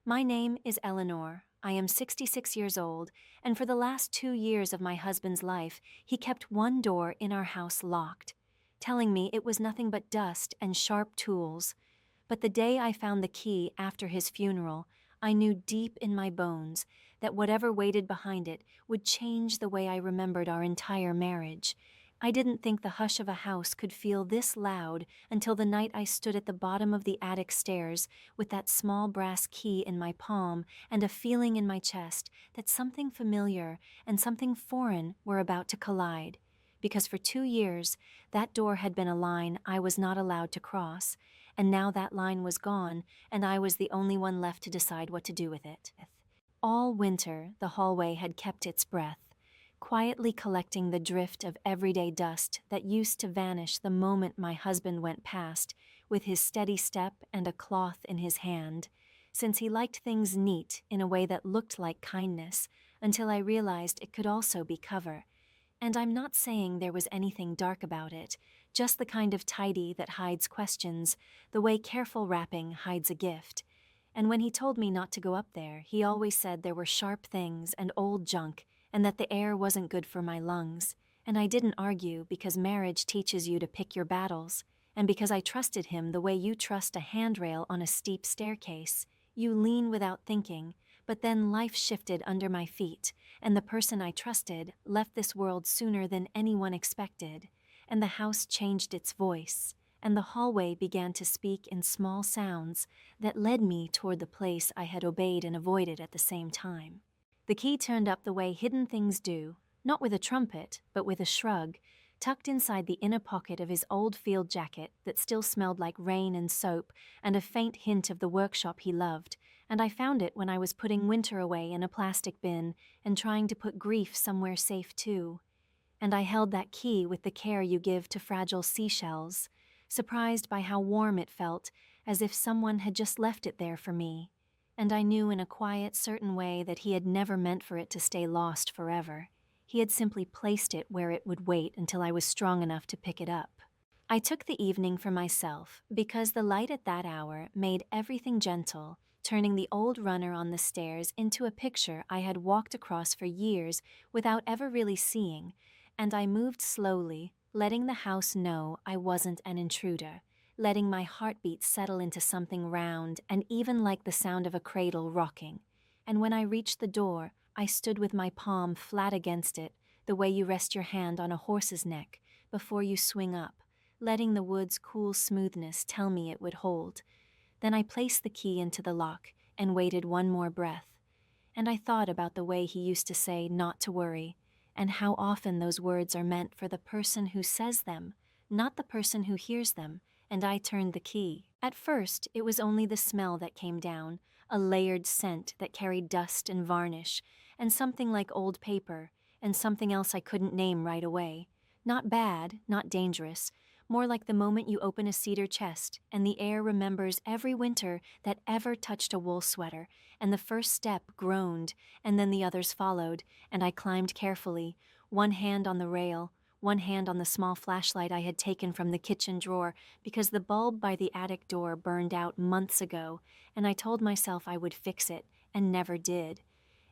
My name is Eleanor. I am 66 years old, and for the last 2 years of my husband's life, he kept one door in our house locked, telling me it was nothing but dust and sharp tools. But the day I found the key after his funeral, I knew deep in my bones that whatever waited behind it would change the way I remembered our entire marriage. I didn't think the hush of a house could feel this loud until the night I stood at the bottom of the attic stairs with that small brass key in my palm and a feeling in my chest that something familiar and something foreign were about to collide. Because for 2 years, that door had been a line I was not allowed to cross, and now that line was gone, and I was the only one left to decide what to do with it. All winter, the hallway had kept its breath, quietly collecting the drift of everyday dust that used to vanish the moment my husband went past, with his steady step and a cloth in his hand, since he liked things neat in a way that looked like kindness, until I realized it could also be cover. And I'm not saying there was anything dark about it, just the kind of tidy that hides questions, the way careful wrapping hides a gift. And when he told me not to go up there, he always said there were sharp things and old junk, and that the air wasn't good for my lungs. And I didn't argue because marriage teaches you to pick your battles, and because I trusted him the way you trust a handrail on a steep staircase. You lean without thinking, but then life shifted under my feet, and the person I trusted left this world sooner than anyone expected, and the house changed its voice, and the hallway began to speak in small sounds that led me toward the place I had obeyed and avoided at the same time. The key turned up the way hidden things do, not with a trumpet, but with a shrug, tucked inside the inner pocket of his old field jacket that still smelled like rain and soap and a faint hint of the workshop he loved, and I found it when I was putting winter away in a plastic bin and trying to put grief somewhere safe too. And I held that key with the care you give to fragile seashells, surprised by how warm it felt, as if someone had just left it there for me. And I knew in a quiet, certain way that he had never meant for it to stay lost forever. He had simply placed it where it would wait until I was strong enough to pick it up. I took the evening for myself because the light at that hour made everything gentle, turning the old runner on the stairs into a picture I had walked across for years without ever really seeing, and I moved slowly, letting the house know I wasn't an intruder, letting my heartbeat settle into something round and even like the sound of a cradle rocking. And when I reached the door, I stood with my palm flat against it, the way you rest your hand on a horse's neck before you swing up, letting the wood's cool smoothness tell me it would hold. Then I placed the key into the lock and waited one more breath. And I thought about the way he used to say not to worry, and how often those words are meant for the person who says them, not the person who hears them, and I turned the key. At first, it was only the smell that came down, a layered scent that carried dust and varnish, and something like old paper, and something else I couldn't name right away. Not bad, not dangerous, more like the moment you open a cedar chest and the air remembers every winter that ever touched a wool sweater, and the first step groaned, and then the others followed, and I climbed carefully, one hand on the rail, one hand on the small flashlight I had taken from the kitchen drawer because the bulb by the attic door burned out months ago, and I told myself I would fix it, and never did.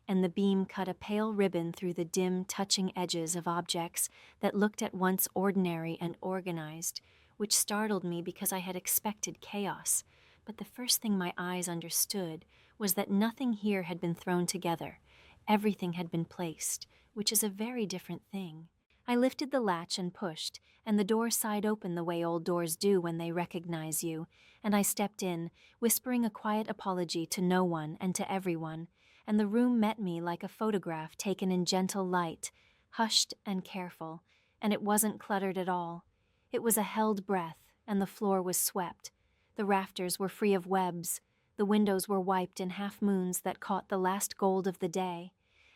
And the beam cut a pale ribbon through the dim, touching edges of objects that looked at once ordinary and organized, which startled me because I had expected chaos. But the first thing my eyes understood was that nothing here had been thrown together. Everything had been placed, which is a very different thing. I lifted the latch and pushed, and the door sighed open the way old doors do when they recognize you, and I stepped in, whispering a quiet apology to no one and to everyone, and the room met me like a photograph taken in gentle light, hushed and careful, and it wasn't cluttered at all. It was a held breath, and the floor was swept. The rafters were free of webs, the windows were wiped in half-moons that caught the last gold of the day,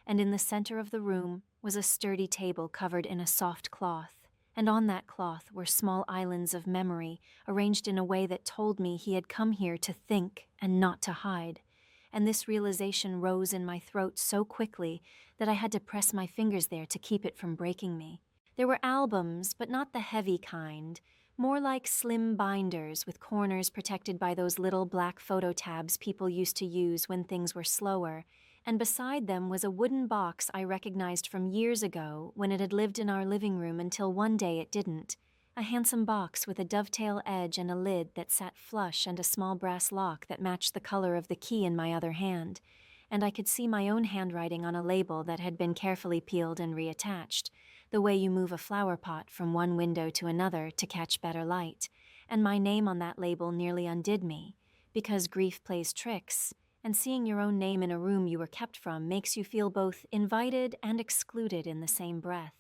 and in the center of the room was a sturdy table covered in a soft cloth, and on that cloth were small islands of memory arranged in a way that told me he had come here to think and not to hide. And this realization rose in my throat so quickly that I had to press my fingers there to keep it from breaking me. There were albums, but not the heavy kind, More like slim binders with corners protected by those little black photo tabs people used to use when things were slower, and beside them was a wooden box I recognized from years ago when it had lived in our living room until one day it didn't. A handsome box with a dovetail edge and a lid that sat flush and a small brass lock that matched the color of the key in my other hand, and I could see my own handwriting on a label that had been carefully peeled and reattached, the way you move a flower pot from one window to another to catch better light, and my name on that label nearly undid me, because grief plays tricks, and seeing your own name in a room you were kept from makes you feel both invited and excluded in the same breath.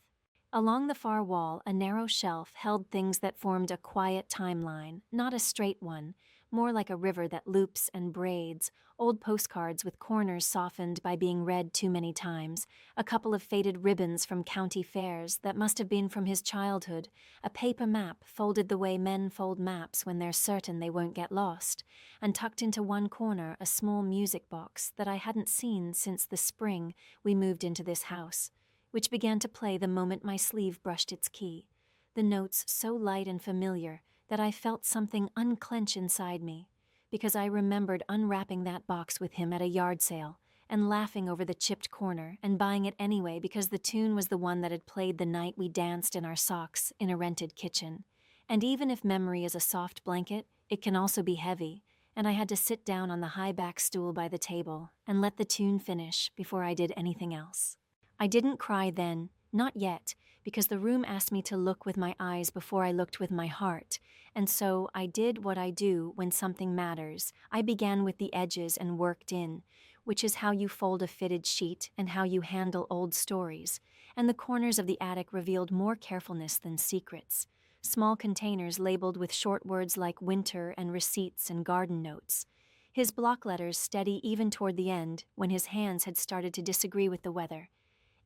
Along the far wall, a narrow shelf held things that formed a quiet timeline, not a straight one, more like a river that loops and braids, old postcards with corners softened by being read too many times, a couple of faded ribbons from county fairs that must have been from his childhood, a paper map folded the way men fold maps when they're certain they won't get lost, and tucked into one corner a small music box that I hadn't seen since the spring we moved into this house, which began to play the moment my sleeve brushed its key, the notes so light and familiar that I felt something unclench inside me, because I remembered unwrapping that box with him at a yard sale and laughing over the chipped corner and buying it anyway because the tune was the one that had played the night we danced in our socks in a rented kitchen. And even if memory is a soft blanket, it can also be heavy, and I had to sit down on the high back stool by the table and let the tune finish before I did anything else. I didn't cry then, not yet, because the room asked me to look with my eyes before I looked with my heart, and so I did what I do when something matters. I began with the edges and worked in, which is how you fold a fitted sheet and how you handle old stories, and the corners of the attic revealed more carefulness than secrets. Small containers labeled with short words like winter and receipts and garden notes. His block letters steady even toward the end when his hands had started to disagree with the weather.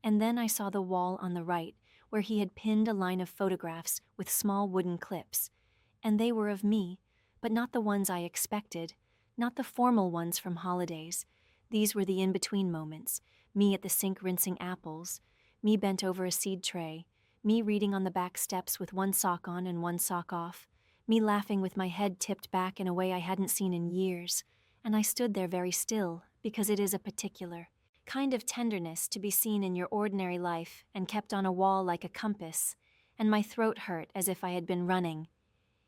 And then I saw the wall on the right, where he had pinned a line of photographs with small wooden clips. And they were of me, but not the ones I expected, not the formal ones from holidays. These were the in-between moments, me at the sink rinsing apples, me bent over a seed tray, me reading on the back steps with one sock on and one sock off, me laughing with my head tipped back in a way I hadn't seen in years. And I stood there very still, because it is a particular kind of tenderness to be seen in your ordinary life and kept on a wall like a compass, and my throat hurt as if I had been running.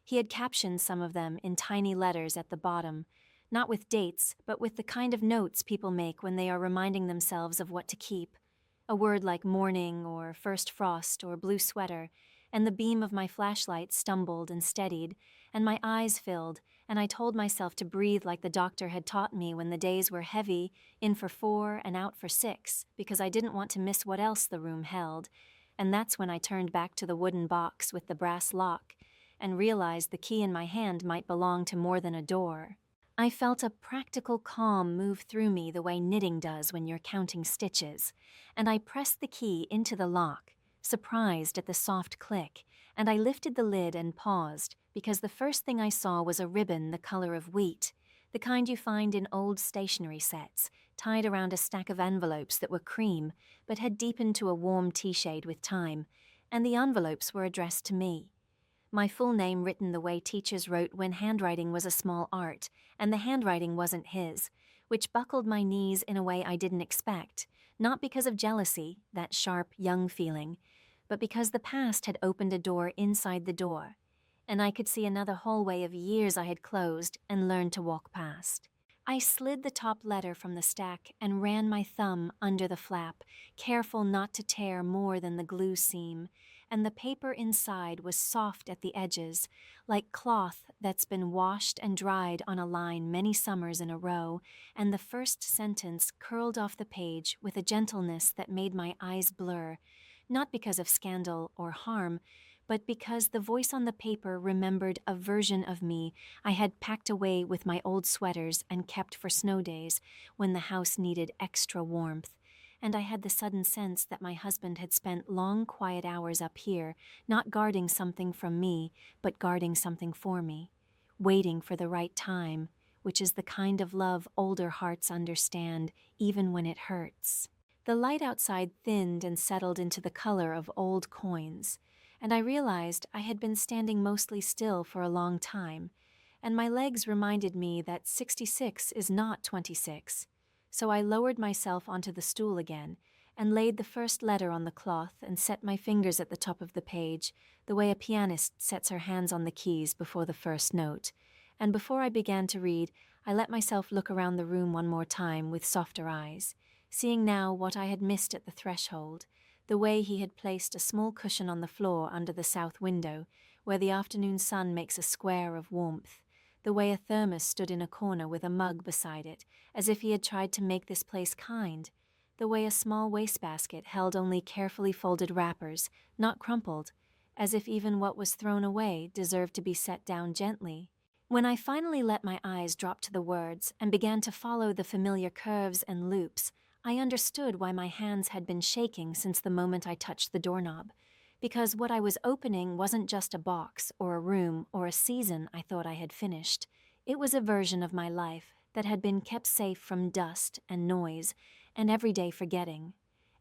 He had captioned some of them in tiny letters at the bottom, not with dates, but with the kind of notes people make when they are reminding themselves of what to keep. A word like morning or first frost or blue sweater, and the beam of my flashlight stumbled and steadied, and my eyes filled, and I told myself to breathe like the doctor had taught me when the days were heavy, in for 4 and out for 6, because I didn't want to miss what else the room held. And that's when I turned back to the wooden box with the brass lock, and realized the key in my hand might belong to more than a door. I felt a practical calm move through me the way knitting does when you're counting stitches, and I pressed the key into the lock, surprised at the soft click, and I lifted the lid and paused, because the first thing I saw was a ribbon the color of wheat, the kind you find in old stationery sets, tied around a stack of envelopes that were cream, but had deepened to a warm tea shade with time, and the envelopes were addressed to me. My full name written the way teachers wrote when handwriting was a small art, and the handwriting wasn't his, which buckled my knees in a way I didn't expect, not because of jealousy, that sharp, young feeling, but because the past had opened a door inside the door, and I could see another hallway of years I had closed and learned to walk past. I slid the top letter from the stack and ran my thumb under the flap, careful not to tear more than the glue seam, and the paper inside was soft at the edges, like cloth that's been washed and dried on a line many summers in a row, and the first sentence curled off the page with a gentleness that made my eyes blur, not because of scandal or harm, but because the voice on the paper remembered a version of me I had packed away with my old sweaters and kept for snow days when the house needed extra warmth. And I had the sudden sense that my husband had spent long, quiet hours up here, not guarding something from me, but guarding something for me, waiting for the right time, which is the kind of love older hearts understand, even when it hurts. The light outside thinned and settled into the color of old coins, and I realized I had been standing mostly still for a long time, and my legs reminded me that 66 is not 26. So I lowered myself onto the stool again and laid the first letter on the cloth and set my fingers at the top of the page, the way a pianist sets her hands on the keys before the first note. And before I began to read, I let myself look around the room one more time with softer eyes, seeing now what I had missed at the threshold, the way he had placed a small cushion on the floor under the south window, where the afternoon sun makes a square of warmth, the way a thermos stood in a corner with a mug beside it, as if he had tried to make this place kind, the way a small wastebasket held only carefully folded wrappers, not crumpled, as if even what was thrown away deserved to be set down gently. When I finally let my eyes drop to the words and began to follow the familiar curves and loops, I understood why my hands had been shaking since the moment I touched the doorknob, because what I was opening wasn't just a box or a room or a season I thought I had finished. It was a version of my life that had been kept safe from dust and noise and everyday forgetting.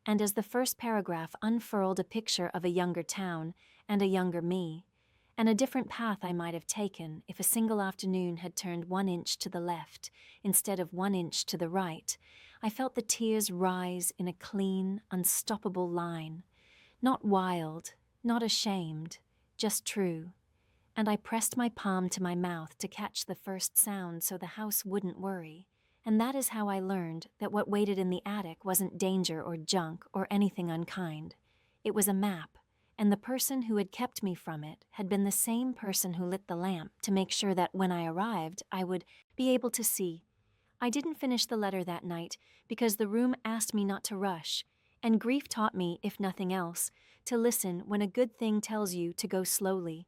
And as the first paragraph unfurled a picture of a younger town and a younger me, and a different path I might have taken if a single afternoon had turned 1 inch to the left instead of 1 inch to the right, I felt the tears rise in a clean, unstoppable line. Not wild, not ashamed, just true. And I pressed my palm to my mouth to catch the first sound so the house wouldn't worry. And that is how I learned that what waited in the attic wasn't danger or junk or anything unkind. It was a map, and the person who had kept me from it had been the same person who lit the lamp to make sure that when I arrived, I would be able to see. I didn't finish the letter that night because the room asked me not to rush, and grief taught me, if nothing else, to listen when a good thing tells you to go slowly.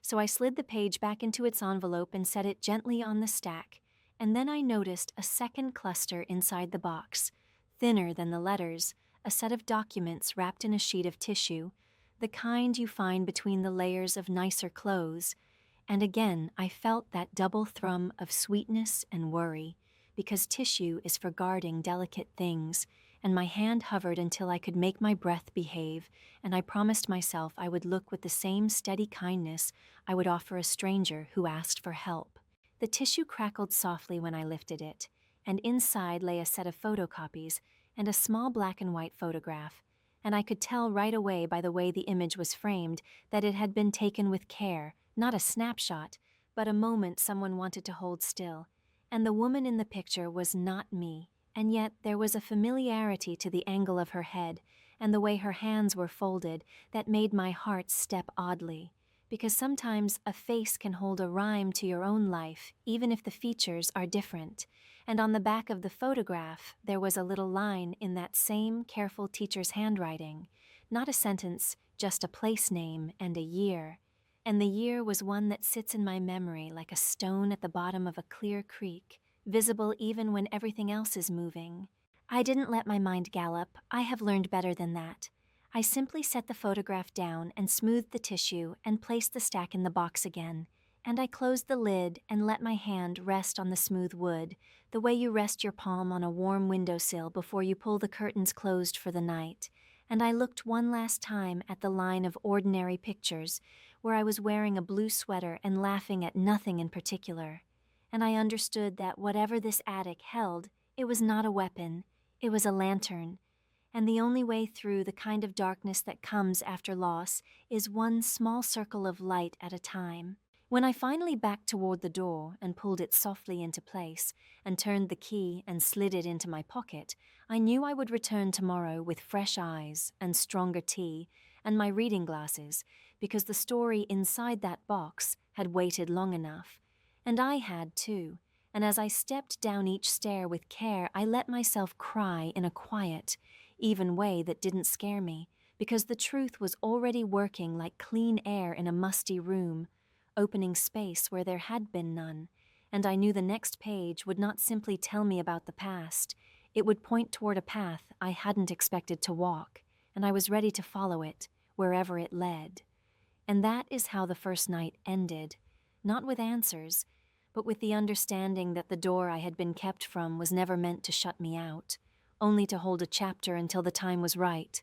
So I slid the page back into its envelope and set it gently on the stack, and then I noticed a second cluster inside the box, thinner than the letters, a set of documents wrapped in a sheet of tissue, the kind you find between the layers of nicer clothes. And again I felt that double thrum of sweetness and worry, because tissue is for guarding delicate things, and my hand hovered until I could make my breath behave, and I promised myself I would look with the same steady kindness I would offer a stranger who asked for help. The tissue crackled softly when I lifted it, and inside lay a set of photocopies and a small black and white photograph, and I could tell right away by the way the image was framed that it had been taken with care, not a snapshot, but a moment someone wanted to hold still. And the woman in the picture was not me, and yet there was a familiarity to the angle of her head and the way her hands were folded that made my heart step oddly, because sometimes a face can hold a rhyme to your own life even if the features are different. And on the back of the photograph there was a little line in that same careful teacher's handwriting, not a sentence, just a place name and a year. And the year was one that sits in my memory like a stone at the bottom of a clear creek, visible even when everything else is moving. I didn't let my mind gallop. I have learned better than that. I simply set the photograph down and smoothed the tissue and placed the stack in the box again. And I closed the lid and let my hand rest on the smooth wood, the way you rest your palm on a warm windowsill before you pull the curtains closed for the night. And I looked one last time at the line of ordinary pictures, where I was wearing a blue sweater and laughing at nothing in particular. And I understood that whatever this attic held, it was not a weapon, it was a lantern. And the only way through the kind of darkness that comes after loss is one small circle of light at a time. When I finally backed toward the door and pulled it softly into place and turned the key and slid it into my pocket, I knew I would return tomorrow with fresh eyes and stronger tea and my reading glasses, because the story inside that box had waited long enough. And I had too, and as I stepped down each stair with care, I let myself cry in a quiet, even way that didn't scare me, because the truth was already working like clean air in a musty room, opening space where there had been none, and I knew the next page would not simply tell me about the past, it would point toward a path I hadn't expected to walk, and I was ready to follow it, wherever it led. And that is how the first night ended, not with answers, but with the understanding that the door I had been kept from was never meant to shut me out, only to hold a chapter until the time was right,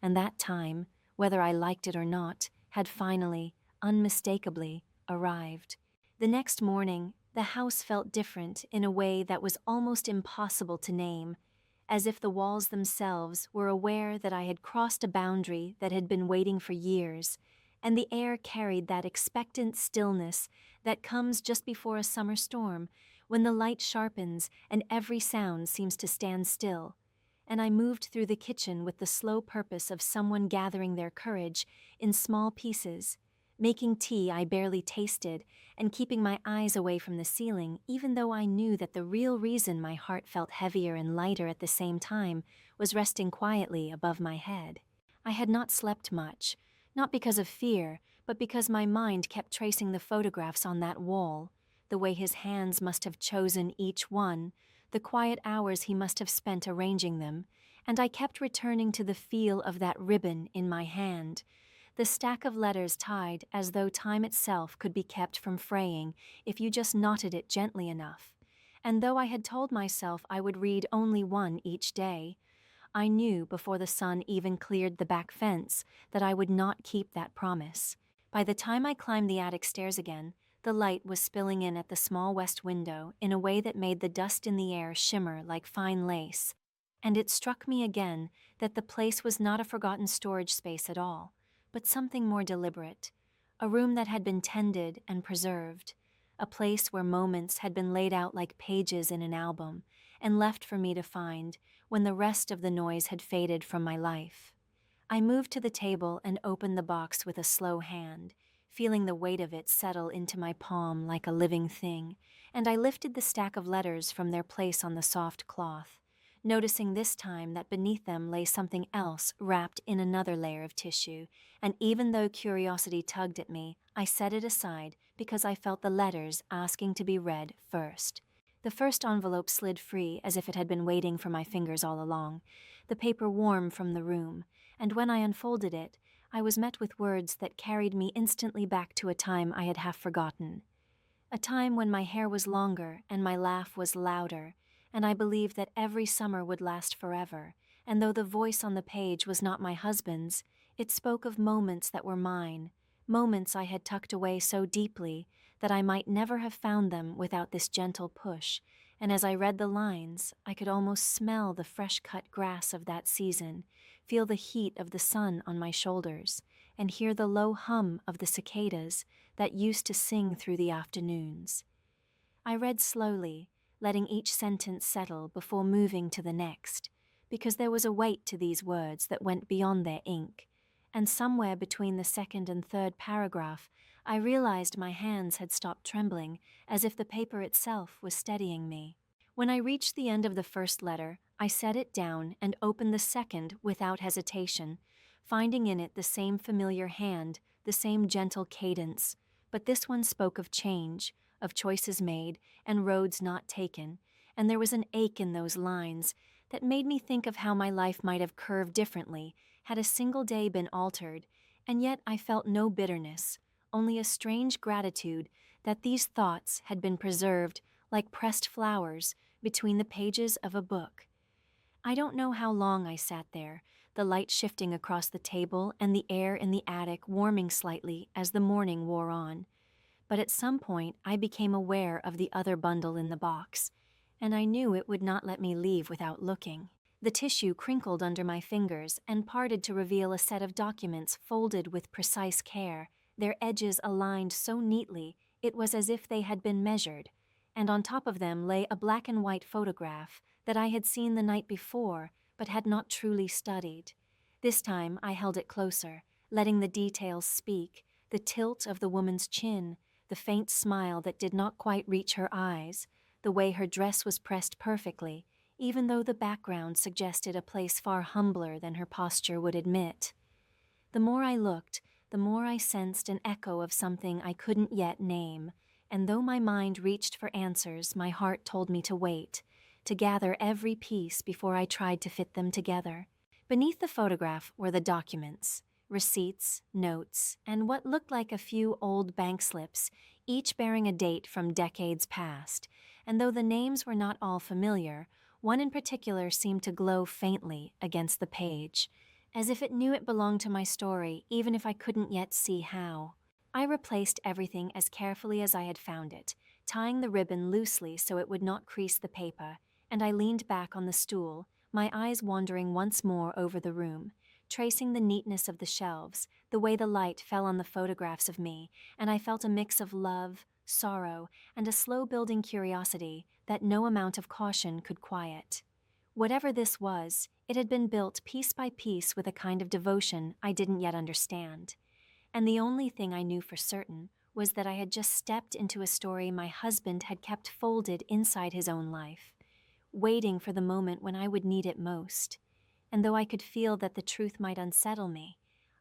and that time, whether I liked it or not, had finally, unmistakably, arrived. The next morning, the house felt different in a way that was almost impossible to name, as if the walls themselves were aware that I had crossed a boundary that had been waiting for years, and the air carried that expectant stillness that comes just before a summer storm, when the light sharpens and every sound seems to stand still. And I moved through the kitchen with the slow purpose of someone gathering their courage in small pieces, making tea I barely tasted and keeping my eyes away from the ceiling, even though I knew that the real reason my heart felt heavier and lighter at the same time was resting quietly above my head. I had not slept much, not because of fear, but because my mind kept tracing the photographs on that wall, the way his hands must have chosen each one, the quiet hours he must have spent arranging them, and I kept returning to the feel of that ribbon in my hand, the stack of letters tied as though time itself could be kept from fraying if you just knotted it gently enough. And though I had told myself I would read only one each day, I knew before the sun even cleared the back fence that I would not keep that promise. By the time I climbed the attic stairs again, the light was spilling in at the small west window in a way that made the dust in the air shimmer like fine lace, and it struck me again that the place was not a forgotten storage space at all, but something more deliberate, a room that had been tended and preserved, a place where moments had been laid out like pages in an album and left for me to find when the rest of the noise had faded from my life. I moved to the table and opened the box with a slow hand, feeling the weight of it settle into my palm like a living thing, and I lifted the stack of letters from their place on the soft cloth, noticing this time that beneath them lay something else wrapped in another layer of tissue, and even though curiosity tugged at me, I set it aside because I felt the letters asking to be read first. The first envelope slid free as if it had been waiting for my fingers all along, the paper warm from the room, and when I unfolded it, I was met with words that carried me instantly back to a time I had half forgotten. A time when my hair was longer and my laugh was louder, and I believed that every summer would last forever, and though the voice on the page was not my husband's, it spoke of moments that were mine, moments I had tucked away so deeply that I might never have found them without this gentle push, and as I read the lines, I could almost smell the fresh-cut grass of that season, feel the heat of the sun on my shoulders, and hear the low hum of the cicadas that used to sing through the afternoons. I read slowly, letting each sentence settle before moving to the next, because there was a weight to these words that went beyond their ink, and somewhere between the second and third paragraph, I realized my hands had stopped trembling, as if the paper itself was steadying me. When I reached the end of the first letter, I set it down and opened the second without hesitation, finding in it the same familiar hand, the same gentle cadence, but this one spoke of change, of choices made and roads not taken, and there was an ache in those lines that made me think of how my life might have curved differently had a single day been altered, and yet I felt no bitterness, only a strange gratitude that these thoughts had been preserved like pressed flowers between the pages of a book. I don't know how long I sat there, the light shifting across the table and the air in the attic warming slightly as the morning wore on. But at some point I became aware of the other bundle in the box, and I knew it would not let me leave without looking. The tissue crinkled under my fingers and parted to reveal a set of documents folded with precise care, their edges aligned so neatly it was as if they had been measured, and on top of them lay a black and white photograph that I had seen the night before but had not truly studied. This time I held it closer, letting the details speak, the tilt of the woman's chin, the faint smile that did not quite reach her eyes, the way her dress was pressed perfectly, even though the background suggested a place far humbler than her posture would admit. The more I looked, the more I sensed an echo of something I couldn't yet name, and though my mind reached for answers, my heart told me to wait, to gather every piece before I tried to fit them together. Beneath the photograph were the documents, receipts, notes, and what looked like a few old bank slips, each bearing a date from decades past, and though the names were not all familiar, one in particular seemed to glow faintly against the page. as if it knew it belonged to my story, even if I couldn't yet see how. I replaced everything as carefully as I had found it, tying the ribbon loosely so it would not crease the paper, and I leaned back on the stool, my eyes wandering once more over the room, tracing the neatness of the shelves, the way the light fell on the photographs of me, and I felt a mix of love, sorrow, and a slow-building curiosity that no amount of caution could quiet. Whatever this was, it had been built piece by piece with a kind of devotion I didn't yet understand. And the only thing I knew for certain was that I had just stepped into a story my husband had kept folded inside his own life, waiting for the moment when I would need it most. And though I could feel that the truth might unsettle me,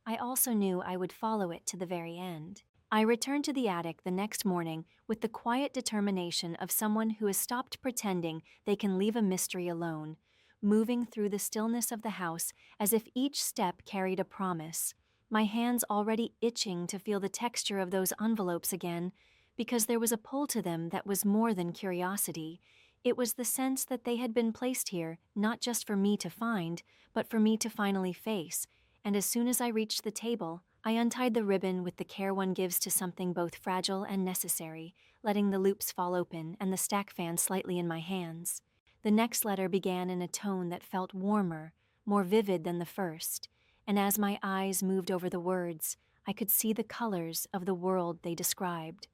I also knew I would follow it to the very end. I returned to the attic the next morning with the quiet determination of someone who has stopped pretending they can leave a mystery alone, moving through the stillness of the house as if each step carried a promise, my hands already itching to feel the texture of those envelopes again, because there was a pull to them that was more than curiosity. It was the sense that they had been placed here not just for me to find, but for me to finally face, and as soon as I reached the table, I untied the ribbon with the care one gives to something both fragile and necessary, letting the loops fall open and the stack fan slightly in my hands. The next letter began in a tone that felt warmer, more vivid than the first, and as my eyes moved over the words, I could see the colors of the world they described.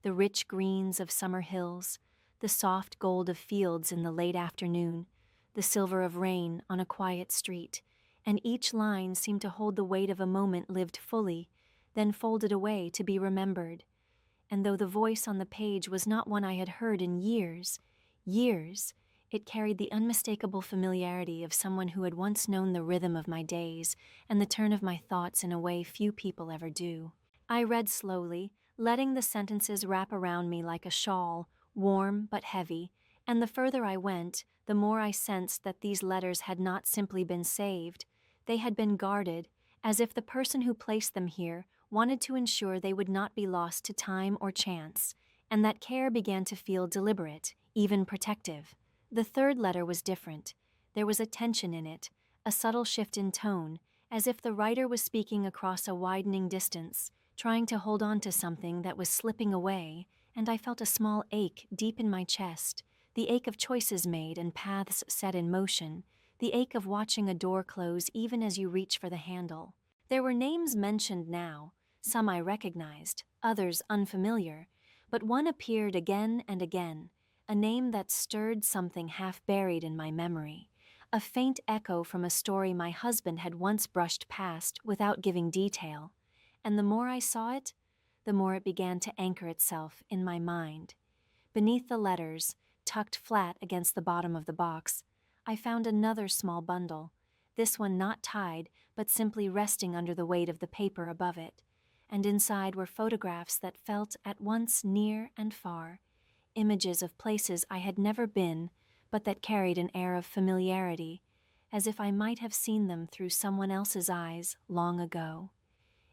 The rich greens of summer hills, the soft gold of fields in the late afternoon, the silver of rain on a quiet street, and each line seemed to hold the weight of a moment lived fully, then folded away to be remembered. And though the voice on the page was not one I had heard in years, it carried the unmistakable familiarity of someone who had once known the rhythm of my days and the turn of my thoughts in a way few people ever do. I read slowly, letting the sentences wrap around me like a shawl, warm but heavy, and the further I went, the more I sensed that these letters had not simply been saved. They had been guarded, as if the person who placed them here wanted to ensure they would not be lost to time or chance, and that care began to feel deliberate, even protective. The third letter was different. There was a tension in it, a subtle shift in tone, as if the writer was speaking across a widening distance, trying to hold on to something that was slipping away, and I felt a small ache deep in my chest, the ache of choices made and paths set in motion, the ache of watching a door close even as you reach for the handle. There were names mentioned now, some I recognized, others unfamiliar, but one appeared again and again, a name that stirred something half buried in my memory, a faint echo from a story my husband had once brushed past without giving detail, and the more I saw it, the more it began to anchor itself in my mind. Beneath the letters, tucked flat against the bottom of the box, I found another small bundle, this one not tied, but simply resting under the weight of the paper above it, and inside were photographs that felt at once near and far, images of places I had never been, but that carried an air of familiarity, as if I might have seen them through someone else's eyes long ago.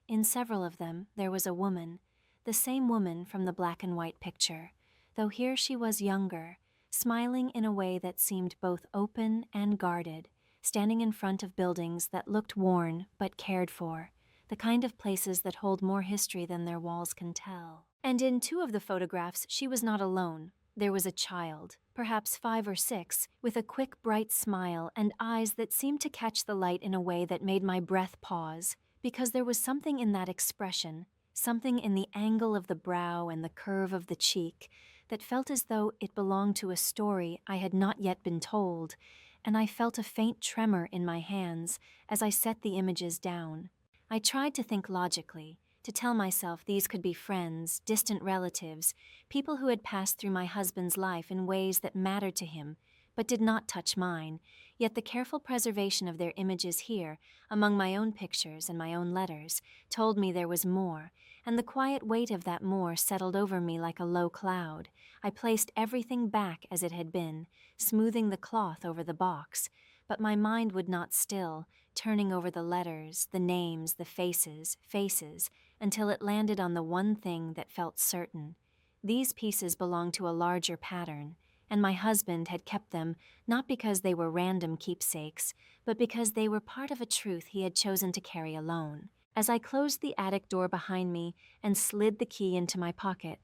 In several of them there was a woman, the same woman from the black and white picture, though here she was younger, smiling in a way that seemed both open and guarded, standing in front of buildings that looked worn but cared for, the kind of places that hold more history than their walls can tell. And in two of the photographs she was not alone. There was a child, perhaps 5 or 6, with a quick, bright smile and eyes that seemed to catch the light in a way that made my breath pause, because there was something in that expression, something in the angle of the brow and the curve of the cheek, that felt as though it belonged to a story I had not yet been told, and I felt a faint tremor in my hands as I set the images down. I tried to think logically, to tell myself these could be friends, distant relatives, people who had passed through my husband's life in ways that mattered to him, but did not touch mine, yet the careful preservation of their images here, among my own pictures and my own letters, told me there was more, and the quiet weight of that more settled over me like a low cloud. I placed everything back as it had been, smoothing the cloth over the box, but my mind would not still, turning over the letters, the names, the faces, until it landed on the one thing that felt certain. These pieces belonged to a larger pattern, and my husband had kept them not because they were random keepsakes, but because they were part of a truth he had chosen to carry alone. As I closed the attic door behind me and slid the key into my pocket,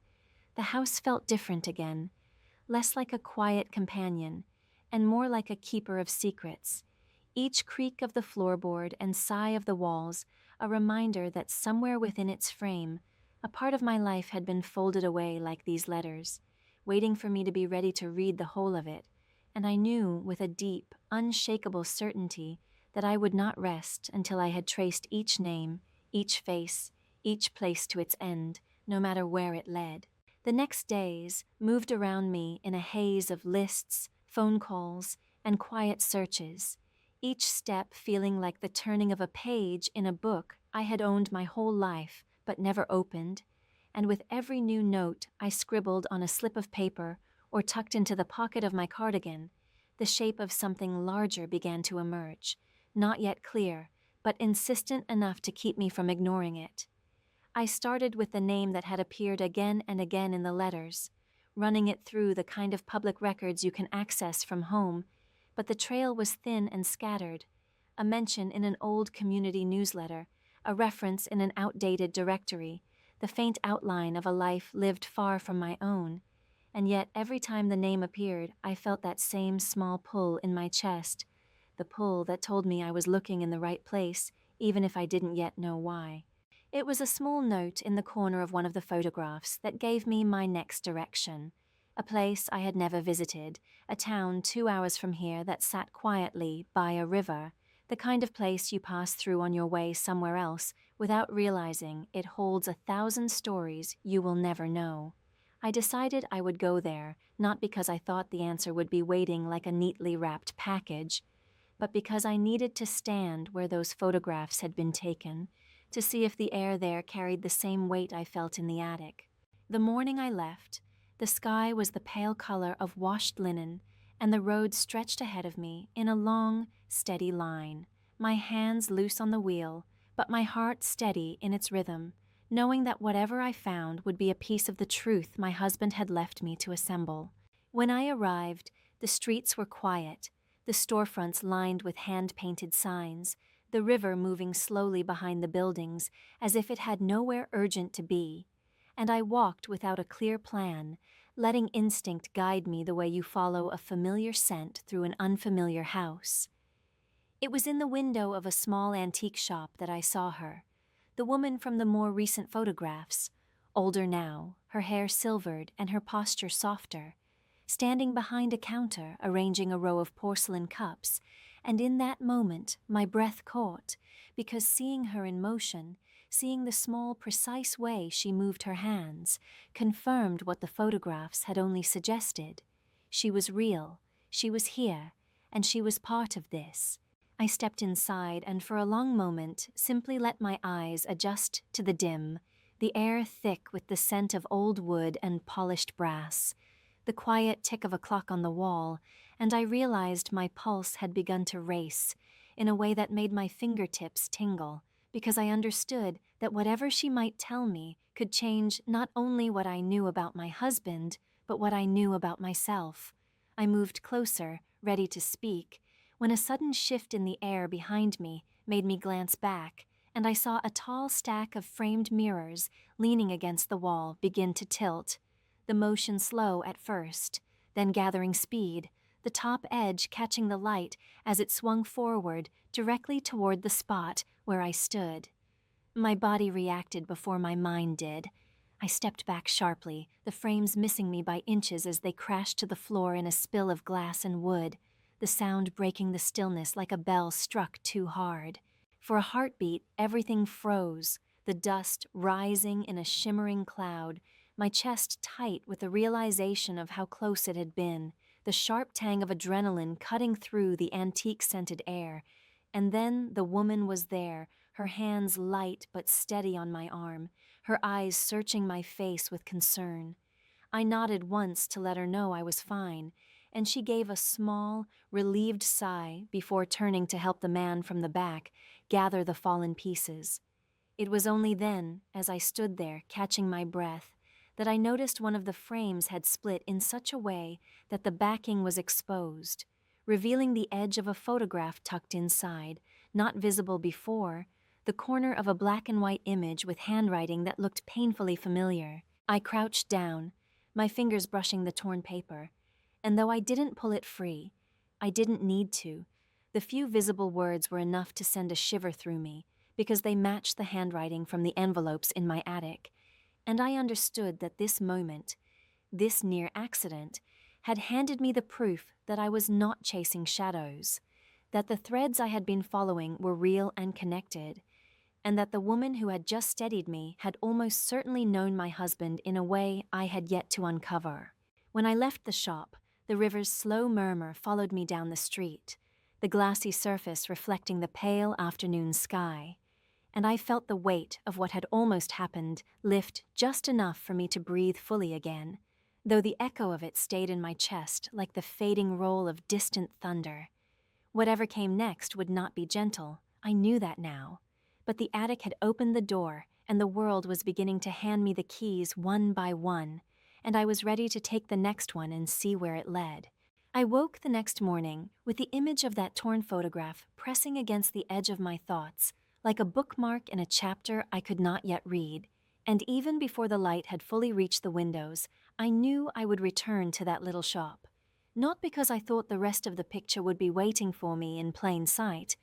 the house felt different again, less like a quiet companion, and more like a keeper of secrets. Each creak of the floorboard and sigh of the walls, a reminder that somewhere within its frame, a part of my life had been folded away like these letters, waiting for me to be ready to read the whole of it, and I knew with a deep, unshakable certainty that I would not rest until I had traced each name, each face, each place to its end, no matter where it led. The next days moved around me in a haze of lists, phone calls, and quiet searches, each step feeling like the turning of a page in a book I had owned my whole life but never opened, and with every new note I scribbled on a slip of paper or tucked into the pocket of my cardigan, the shape of something larger began to emerge, not yet clear, but insistent enough to keep me from ignoring it. I started with the name that had appeared again and again in the letters, running it through the kind of public records you can access from home, but the trail was thin and scattered, a mention in an old community newsletter, a reference in an outdated directory, the faint outline of a life lived far from my own, and yet every time the name appeared, I felt that same small pull in my chest, the pull that told me I was looking in the right place, even if I didn't yet know why. It was a small note in the corner of one of the photographs that gave me my next direction, a place I had never visited, a town 2 hours from here that sat quietly by a river, the kind of place you pass through on your way somewhere else without realizing it holds 1,000 stories you will never know. I decided I would go there, not because I thought the answer would be waiting like a neatly wrapped package, but because I needed to stand where those photographs had been taken, to see if the air there carried the same weight I felt in the attic. The morning I left, the sky was the pale color of washed linen, and the road stretched ahead of me in a long, steady line, my hands loose on the wheel, but my heart steady in its rhythm, knowing that whatever I found would be a piece of the truth my husband had left me to assemble. When I arrived, the streets were quiet, the storefronts lined with hand-painted signs, the river moving slowly behind the buildings as if it had nowhere urgent to be, and I walked without a clear plan, letting instinct guide me the way you follow a familiar scent through an unfamiliar house. It was in the window of a small antique shop that I saw her, the woman from the more recent photographs, older now, her hair silvered and her posture softer, standing behind a counter arranging a row of porcelain cups, and in that moment my breath caught, because seeing her in motion, seeing the small, precise way she moved her hands, confirmed what the photographs had only suggested. She was real, she was here, and she was part of this. I stepped inside and for a long moment simply let my eyes adjust to the dim, the air thick with the scent of old wood and polished brass, the quiet tick of a clock on the wall, and I realized my pulse had begun to race in a way that made my fingertips tingle, because I understood that whatever she might tell me could change not only what I knew about my husband, but what I knew about myself. I moved closer, ready to speak, when a sudden shift in the air behind me made me glance back, and I saw a tall stack of framed mirrors leaning against the wall begin to tilt, the motion slow at first, then gathering speed, the top edge catching the light as it swung forward directly toward the spot where I stood. My body reacted before my mind did. I stepped back sharply, the frames missing me by inches as they crashed to the floor in a spill of glass and wood, the sound breaking the stillness like a bell struck too hard. For a heartbeat, everything froze, the dust rising in a shimmering cloud, my chest tight with the realization of how close it had been, the sharp tang of adrenaline cutting through the antique-scented air. And then the woman was there, her hands light but steady on my arm, her eyes searching my face with concern. I nodded once to let her know I was fine, and she gave a small, relieved sigh before turning to help the man from the back gather the fallen pieces. It was only then, as I stood there catching my breath, that I noticed one of the frames had split in such a way that the backing was exposed, revealing the edge of a photograph tucked inside, not visible before, the corner of a black and white image with handwriting that looked painfully familiar. I crouched down, my fingers brushing the torn paper, and though I didn't pull it free, I didn't need to. The few visible words were enough to send a shiver through me, because they matched the handwriting from the envelopes in my attic, and I understood that this moment, this near accident, had handed me the proof that I was not chasing shadows, that the threads I had been following were real and connected, and that the woman who had just steadied me had almost certainly known my husband in a way I had yet to uncover. When I left the shop, the river's slow murmur followed me down the street, the glassy surface reflecting the pale afternoon sky, and I felt the weight of what had almost happened lift just enough for me to breathe fully again, though the echo of it stayed in my chest like the fading roll of distant thunder. Whatever came next would not be gentle, I knew that now, but the attic had opened the door and the world was beginning to hand me the keys one by one, and I was ready to take the next one and see where it led. I woke the next morning with the image of that torn photograph pressing against the edge of my thoughts, like a bookmark in a chapter I could not yet read, and even before the light had fully reached the windows, I knew I would return to that little shop. Not because I thought the rest of the picture would be waiting for me in plain sight,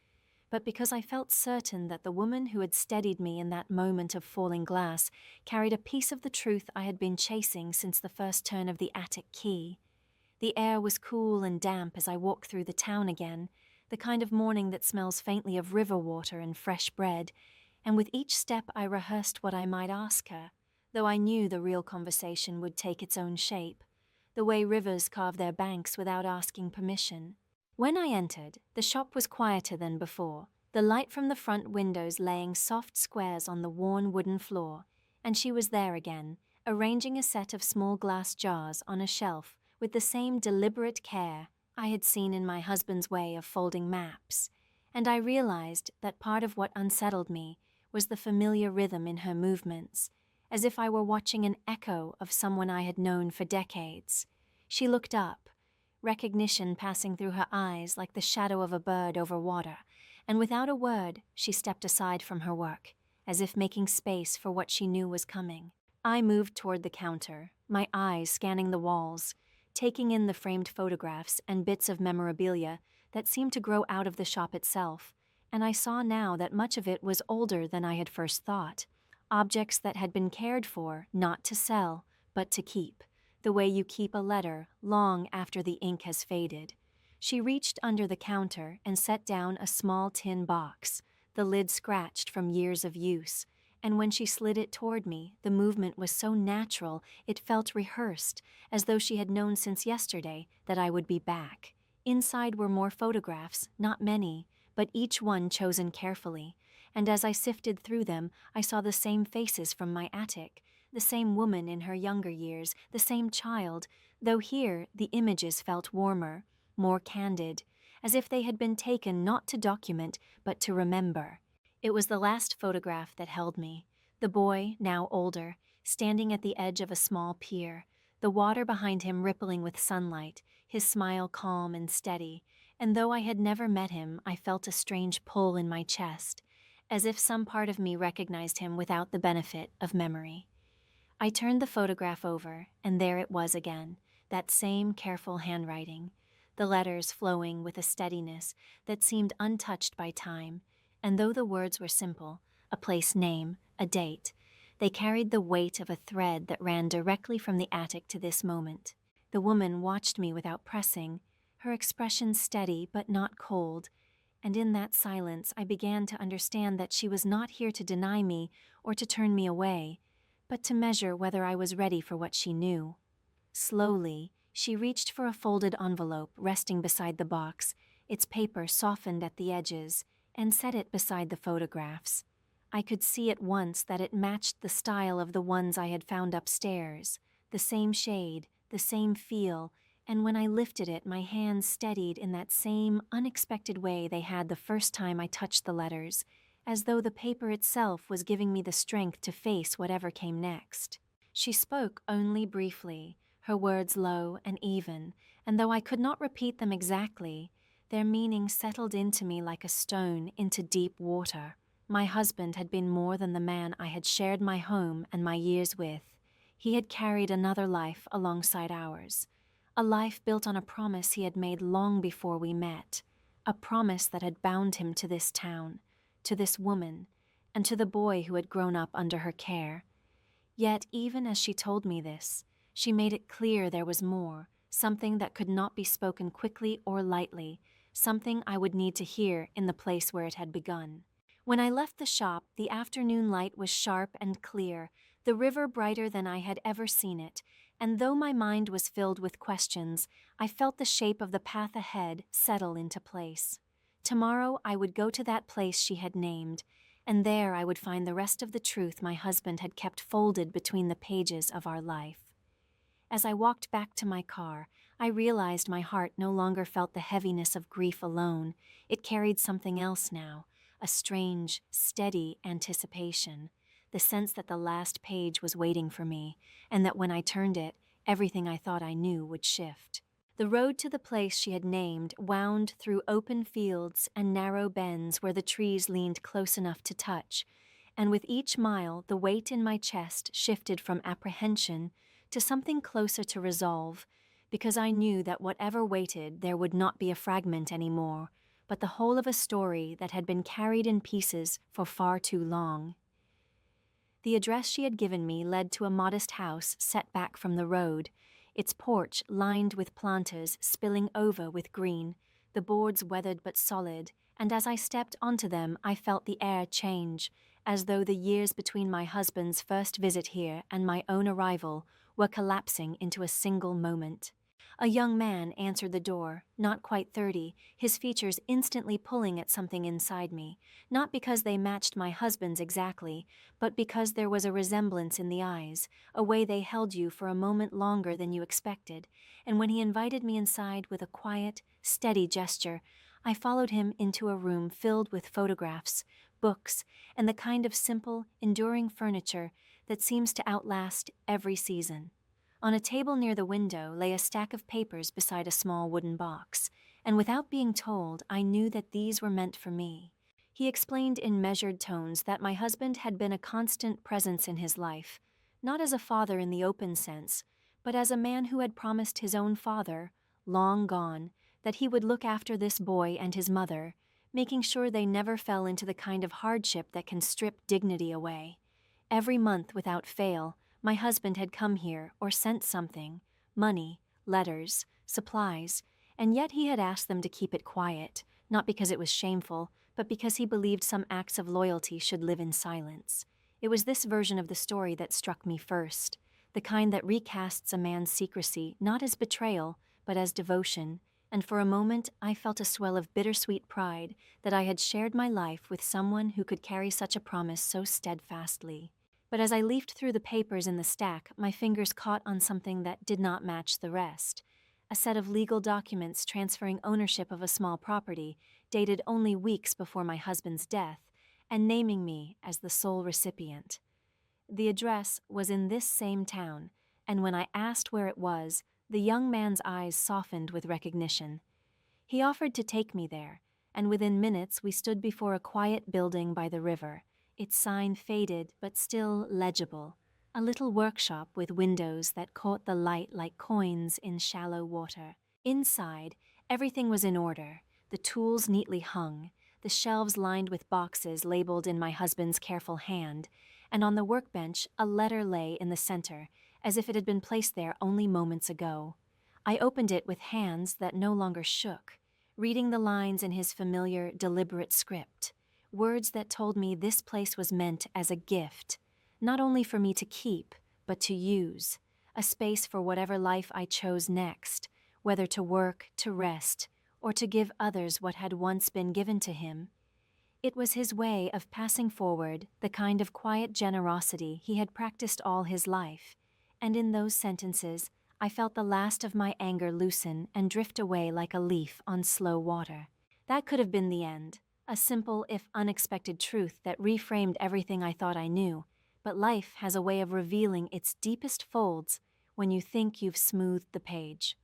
but because I felt certain that the woman who had steadied me in that moment of falling glass carried a piece of the truth I had been chasing since the first turn of the attic key. The air was cool and damp as I walked through the town again, the kind of morning that smells faintly of river water and fresh bread, and with each step I rehearsed what I might ask her, though I knew the real conversation would take its own shape, the way rivers carve their banks without asking permission. When I entered, the shop was quieter than before, the light from the front windows laying soft squares on the worn wooden floor, and she was there again, arranging a set of small glass jars on a shelf with the same deliberate care I had seen in my husband's way of folding maps, and I realized that part of what unsettled me was the familiar rhythm in her movements, as if I were watching an echo of someone I had known for decades. She looked up, recognition passing through her eyes like the shadow of a bird over water, and without a word she stepped aside from her work, as if making space for what she knew was coming. I moved toward the counter, my eyes scanning the walls, taking in the framed photographs and bits of memorabilia that seemed to grow out of the shop itself, and I saw now that much of it was older than I had first thought, objects that had been cared for not to sell, but to keep, the way you keep a letter long after the ink has faded. She reached under the counter and set down a small tin box, the lid scratched from years of use, and when she slid it toward me, the movement was so natural it felt rehearsed, as though she had known since yesterday that I would be back. Inside were more photographs, not many, but each one chosen carefully, and as I sifted through them, I saw the same faces from my attic, the same woman in her younger years, the same child, though here the images felt warmer, more candid, as if they had been taken not to document, but to remember. It was the last photograph that held me, the boy, now older, standing at the edge of a small pier, the water behind him rippling with sunlight, his smile calm and steady, and though I had never met him, I felt a strange pull in my chest, as if some part of me recognized him without the benefit of memory. I turned the photograph over, and there it was again, that same careful handwriting, the letters flowing with a steadiness that seemed untouched by time, and though the words were simple, a place name, a date, they carried the weight of a thread that ran directly from the attic to this moment. The woman watched me without pressing, her expression steady but not cold, and in that silence I began to understand that she was not here to deny me or to turn me away, but to measure whether I was ready for what she knew. Slowly, she reached for a folded envelope resting beside the box, its paper softened at the edges, and set it beside the photographs. I could see at once that it matched the style of the ones I had found upstairs, the same shade, the same feel, and when I lifted it, my hands steadied in that same unexpected way they had the first time I touched the letters, as though the paper itself was giving me the strength to face whatever came next. She spoke only briefly, her words low and even, and though I could not repeat them exactly, their meaning settled into me like a stone into deep water. My husband had been more than the man I had shared my home and my years with. He had carried another life alongside ours, a life built on a promise he had made long before we met, a promise that had bound him to this town, to this woman, and to the boy who had grown up under her care. Yet even as she told me this, she made it clear there was more, something that could not be spoken quickly or lightly, something I would need to hear in the place where it had begun. When I left the shop, the afternoon light was sharp and clear, the river brighter than I had ever seen it, and though my mind was filled with questions, I felt the shape of the path ahead settle into place. Tomorrow I would go to that place she had named, and there I would find the rest of the truth my husband had kept folded between the pages of our life. As I walked back to my car, I realized my heart no longer felt the heaviness of grief alone. It carried something else now, a strange, steady anticipation, the sense that the last page was waiting for me, and that when I turned it, everything I thought I knew would shift. The road to the place she had named wound through open fields and narrow bends where the trees leaned close enough to touch, and with each mile the weight in my chest shifted from apprehension to something closer to resolve, because I knew that whatever waited there would not be a fragment anymore, but the whole of a story that had been carried in pieces for far too long. The address she had given me led to a modest house set back from the road, its porch lined with planters spilling over with green, the boards weathered but solid, and as I stepped onto them I felt the air change, as though the years between my husband's first visit here and my own arrival were collapsing into a single moment. A young man answered the door, not quite 30, his features instantly pulling at something inside me, not because they matched my husband's exactly, but because there was a resemblance in the eyes, a way they held you for a moment longer than you expected, and when he invited me inside with a quiet, steady gesture, I followed him into a room filled with photographs, books, and the kind of simple, enduring furniture that seems to outlast every season. On a table near the window lay a stack of papers beside a small wooden box, and without being told, I knew that these were meant for me. He explained in measured tones that my husband had been a constant presence in his life, not as a father in the open sense, but as a man who had promised his own father, long gone, that he would look after this boy and his mother, making sure they never fell into the kind of hardship that can strip dignity away. Every month without fail, my husband had come here or sent something, money, letters, supplies, and yet he had asked them to keep it quiet, not because it was shameful, but because he believed some acts of loyalty should live in silence. It was this version of the story that struck me first, the kind that recasts a man's secrecy not as betrayal, but as devotion, and for a moment I felt a swell of bittersweet pride that I had shared my life with someone who could carry such a promise so steadfastly. But as I leafed through the papers in the stack, my fingers caught on something that did not match the rest. A set of legal documents transferring ownership of a small property, dated only weeks before my husband's death, and naming me as the sole recipient. The address was in this same town, and when I asked where it was, the young man's eyes softened with recognition. He offered to take me there, and within minutes we stood before a quiet building by the river, its sign faded but still legible, a little workshop with windows that caught the light like coins in shallow water. Inside, everything was in order, the tools neatly hung, the shelves lined with boxes labeled in my husband's careful hand, and on the workbench a letter lay in the center, as if it had been placed there only moments ago. I opened it with hands that no longer shook, reading the lines in his familiar, deliberate script. Words that told me this place was meant as a gift, not only for me to keep, but to use, a space for whatever life I chose next, whether to work, to rest, or to give others what had once been given to him. It was his way of passing forward the kind of quiet generosity he had practiced all his life, and in those sentences I felt the last of my anger loosen and drift away like a leaf on slow water. That could have been the end. A simple, if unexpected truth that reframed everything I thought I knew, but life has a way of revealing its deepest folds when you think you've smoothed the page.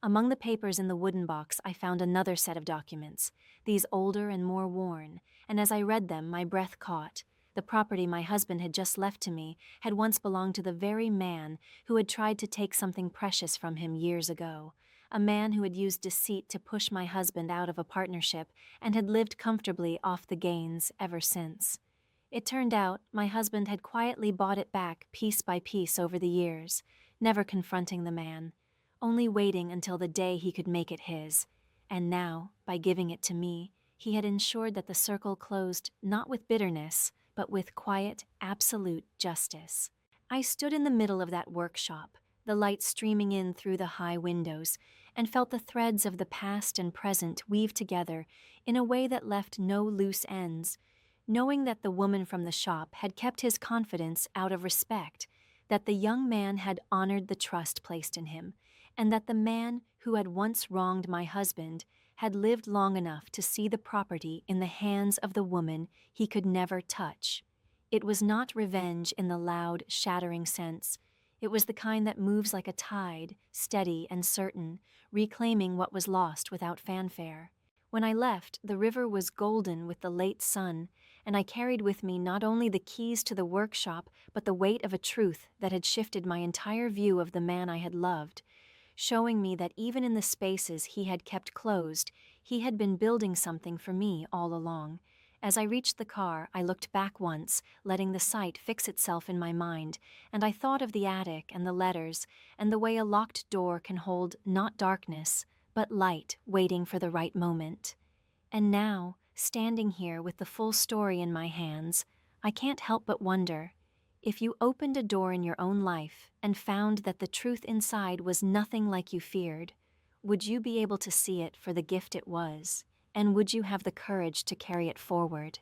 Among the papers in the wooden box, I found another set of documents, these older and more worn, and as I read them, my breath caught. The property my husband had just left to me had once belonged to the very man who had tried to take something precious from him years ago, a man who had used deceit to push my husband out of a partnership and had lived comfortably off the gains ever since. It turned out my husband had quietly bought it back piece by piece over the years, never confronting the man, only waiting until the day he could make it his. And now, by giving it to me, he had ensured that the circle closed not with bitterness, but with quiet, absolute justice. I stood in the middle of that workshop, the light streaming in through the high windows, and felt the threads of the past and present weave together in a way that left no loose ends, knowing that the woman from the shop had kept his confidence out of respect, that the young man had honored the trust placed in him, and that the man who had once wronged my husband had lived long enough to see the property in the hands of the woman he could never touch. It was not revenge in the loud, shattering sense. It was the kind that moves like a tide, steady and certain, reclaiming what was lost without fanfare. When I left, the river was golden with the late sun, and I carried with me not only the keys to the workshop, but the weight of a truth that had shifted my entire view of the man I had loved, showing me that even in the spaces he had kept closed, he had been building something for me all along. As I reached the car, I looked back once, letting the sight fix itself in my mind, and I thought of the attic and the letters, and the way a locked door can hold not darkness, but light waiting for the right moment. And now, standing here with the full story in my hands, I can't help but wonder, if you opened a door in your own life and found that the truth inside was nothing like you feared, would you be able to see it for the gift it was, and would you have the courage to carry it forward?